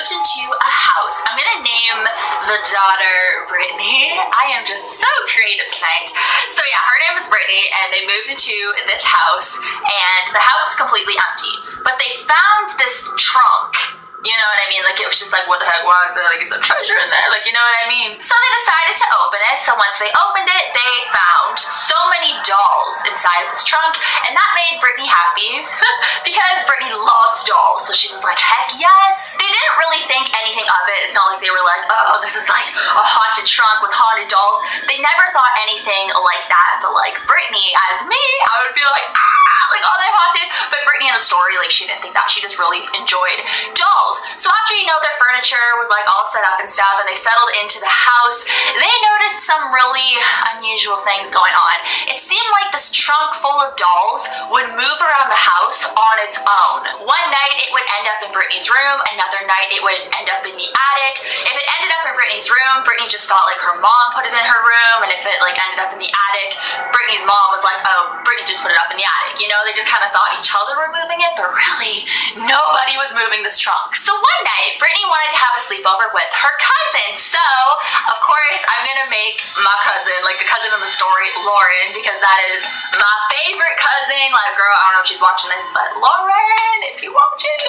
moved into a house. I'm gonna name the daughter Brittany. I am just so creative tonight. So yeah, her name is Brittany, and they moved into this house, and the house is completely empty. But they found this trunk. You know what I mean? Like, it was just like, what the heck was there? Like, is there treasure in there? Like, you know what I mean? So they decided to open it. So once they opened it, they found so many dolls inside of this trunk, and that made Brittany happy because Brittany loves dolls. So she was like, heck yes. They didn't really think anything of it. It's not like they were like, oh, this is like a haunted trunk with haunted dolls. They never thought anything like that. But like Brittany, as me, I would be like, like, oh, they're haunted. But Brittany in the story, like, she didn't think that. She just really enjoyed dolls. So after, you know, their furniture was like all set up and stuff, and they settled into the house, they noticed some really unusual things going on. It seemed like this trunk full of dolls would move around the house on its own. One night it would end up in Brittany's room, another night it would end up in the attic. If it ended up in Brittany's room, Brittany just thought like her mom put it in her room, and if it like ended up in the attic, Brittany's mom was like, oh, Brittany just put it up in the attic. You know, they just kind of thought each other were moving it, but really nobody was moving this trunk. So one night, Brittany wanted to have a sleepover with her cousin. So, of course, I'm gonna make my cousin, like the cousin in the story, Lauren, because that is my favorite cousin. Like, girl, I don't know if she's watching this, but Lauren, if you watching.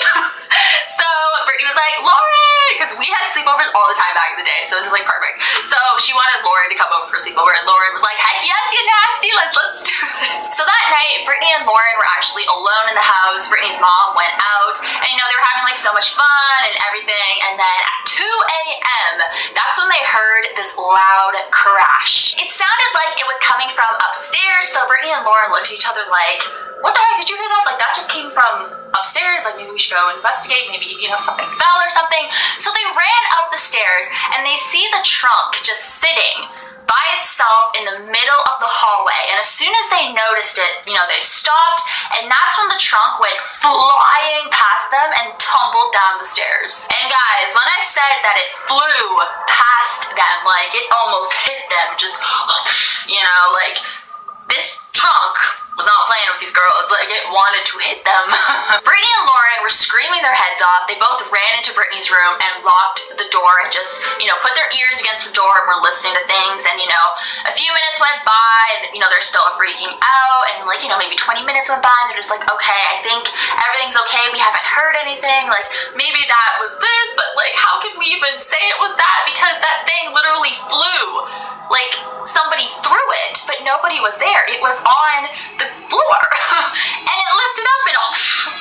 So, Brittany was like, Lauren, because we had sleepovers all the time back in the day, so this is like perfect. So, she wanted Lauren to come over for a sleepover, and Lauren was like, heck yes, you nasty, let's do this. So that night, Brittany and Lauren were actually alone in the house. Brittany's mom went out, and you know, they were having like so much fun and everything, and then at 2 a.m., that's when they heard this loud crash. It sounded like it was coming from upstairs, so Brittany and Lauren looked at each other like, what the heck, did you hear that? Like, that just came from upstairs, like maybe we should go investigate, maybe, you know, something fell or something. So they ran up the stairs, and they see the trunk just sitting by itself in the middle of the hallway. And as soon as they noticed it, you know, they stopped, and that's when the trunk went flying past them and tumbled down the stairs. And guys, when I said that it flew past them, like it almost hit them, just, you know, like this trunk was not playing with these girls, like it wanted to hit them. Brittany and Lauren were screaming their heads off. They both ran into Brittany's room and locked the door and just, you know, put their ears against the door and were listening to things. And, you know, a few minutes went by and, you know, they're still freaking out. And like, you know, maybe 20 minutes went by and they're just like, okay, I think everything's okay. We haven't heard anything. Like, maybe that was this, but like, how can we even say it was that? Because that thing literally flew. Like, somebody threw it, but nobody was there. It was on the floor. And it lifted up and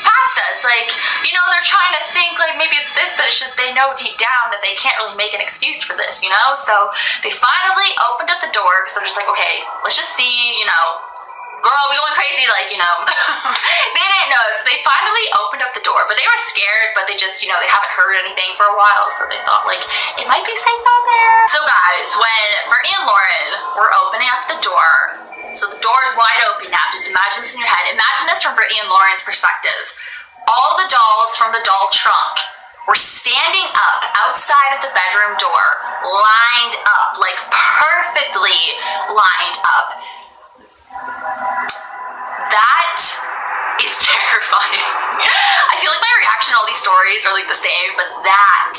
past us. Like, you know, they're trying to think, like, maybe it's this, but it's just they know deep down that they can't really make an excuse for this, you know? So they finally opened up the door, because they're just like, okay, let's just see, you know, girl, we going crazy, like, you know. They didn't know, so they finally opened up the door, but they were scared, but they just, you know, they haven't heard anything for a while, so they thought, like, it might be safe out there. So guys, when Brittany and Lauren were opening up the door, so the door is wide open now, just imagine this in your head. Imagine this from Brittany and Lauren's perspective. All the dolls from the doll trunk were standing up outside of the bedroom door, lined up, like perfectly lined up. That is terrifying. I feel like my reaction to all these stories are like the same, but that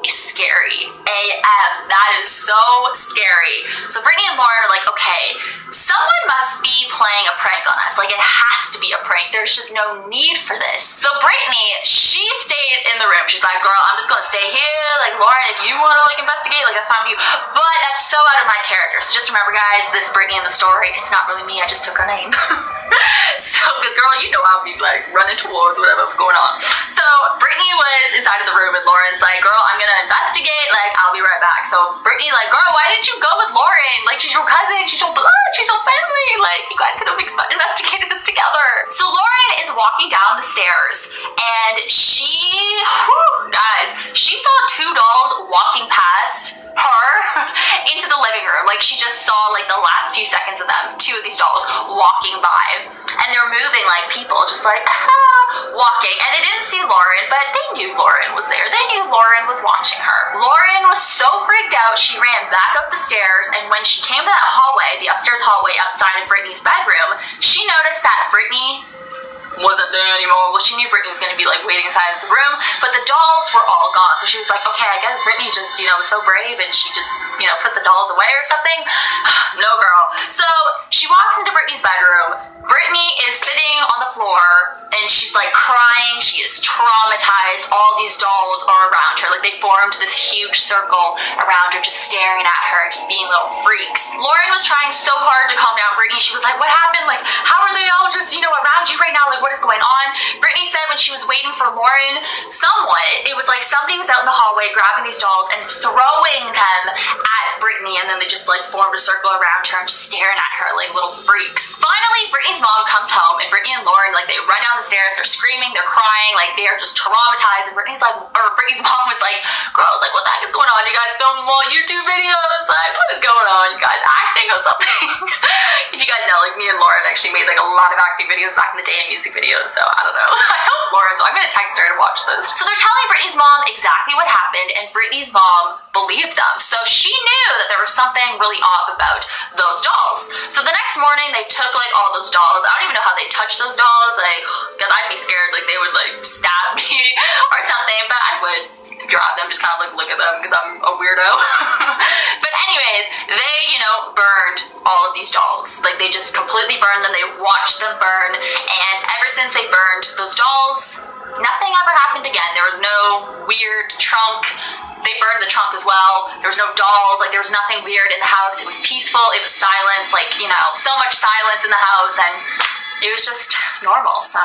is scary AF. That is so scary. So Brittany and Lauren are like, okay, someone must be playing a prank on us. Like, it has to be a prank. There's just no need for this. So Brittany, she stayed in the room. She's like, girl, I'm just gonna stay here. Like, Lauren, if you wanna like investigate, like that's fine with you. But that's so out of my character. So just remember, guys, this Brittany in the story, it's not really me. I just took her name. So, because girl, you know I'll be like running towards whatever was going on. So Brittany was inside of the room, and Lauren's like, girl, I'm gonna investigate. Like, I'll be right back. So Brittany, like, girl, why didn't you go with Lauren? Like, she's your cousin. She's your blood. She's your family. Like, you guys could have investigated this together. So Lauren is walking down the stairs, and guys, she saw two dolls walking past her into the living room. Like, she just saw like the last few seconds of them, two of these dolls walking by, and they're moving like people, just like walking. And they didn't see Lauren, but they knew Lauren was there. They knew Lauren was watching her. Lauren was so freaked out, she ran back up the stairs, and when she came to that hallway, the upstairs hallway outside of Brittany's bedroom, she noticed that Brittany wasn't there anymore. Well, she knew Brittany was going to be like waiting inside the room, but the dolls were all gone. So she was like, okay, I guess Brittany just, you know, was so brave and she just, you know, put the dolls away or something. No, girl. So she walks into Brittany's bedroom. Brittany is sitting on the floor and she's like crying. She is traumatized. All these dolls are around her. Like they formed this huge circle around her, just staring at her, just being little freaks. Lauren was trying so hard to calm down Brittany. She was like, what happened? Like, how are they all just, you know, around you right now? Like, what is going on? Brittany said when she was waiting for Lauren, it was like something was out in the hallway grabbing these dolls and throwing them at Brittany, and then they just like formed a circle around her and just staring at her like little freaks. Finally, Brittany's mom comes home and Brittany and Lauren, like they run down the stairs, they're screaming, they're crying, like they are just traumatized, and Brittany's mom was like, girls, like what the heck is going on? You guys filming more YouTube videos? Like, what is going on? You guys acting or something? If you guys know, like me and Lauren actually made like a lot of acting videos back in the day and music videos, so I don't know. I hope Lauren, so I'm gonna text her to watch this. So they're telling Brittany's mom exactly what happened, and Brittany's mom believed them. So she knew that there was something really off about those dolls. So the next morning they took like all those dolls. I don't even know how they touched those dolls, like, because I'd be scared like they would like stab me or something, but I would grab them, just kind of like look at them because I'm a weirdo. But anyways, they, you know, burned all of these dolls. Like they just completely burned them. They watched them burn, and ever since they burned those dolls, nothing ever happened again. There was no weird trunk. They burned the trunk as well. There was no dolls. Like there was nothing weird in the house. It was peaceful. It was silence. Like, you know, so much silence in the house, and it was just normal. So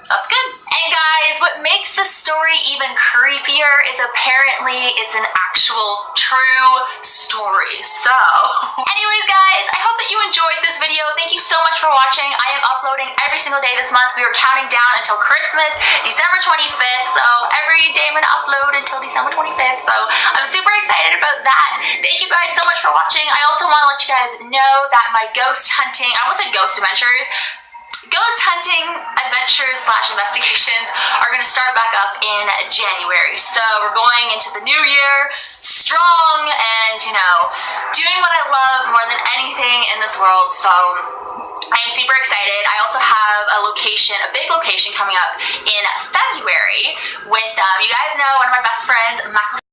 that's good. And guys, what makes this story even creepier is apparently it's an actual true story. So anyways guys, I hope that you enjoyed this video. Thank you so much for watching. I am uploading every single day this month. We are counting down until Christmas, December 25th. So every day I'm gonna upload until December 25th. So I'm super excited about that. Thank you guys so much for watching. I also want to let you guys know that my ghost hunting, I almost said ghost adventures, ghost hunting adventures / investigations are going to start back up in January. So we're going into the new year strong and, you know, doing what I love more than anything in this world. So I am super excited. I also have a big location coming up in February with, you guys know, one of my best friends, Michael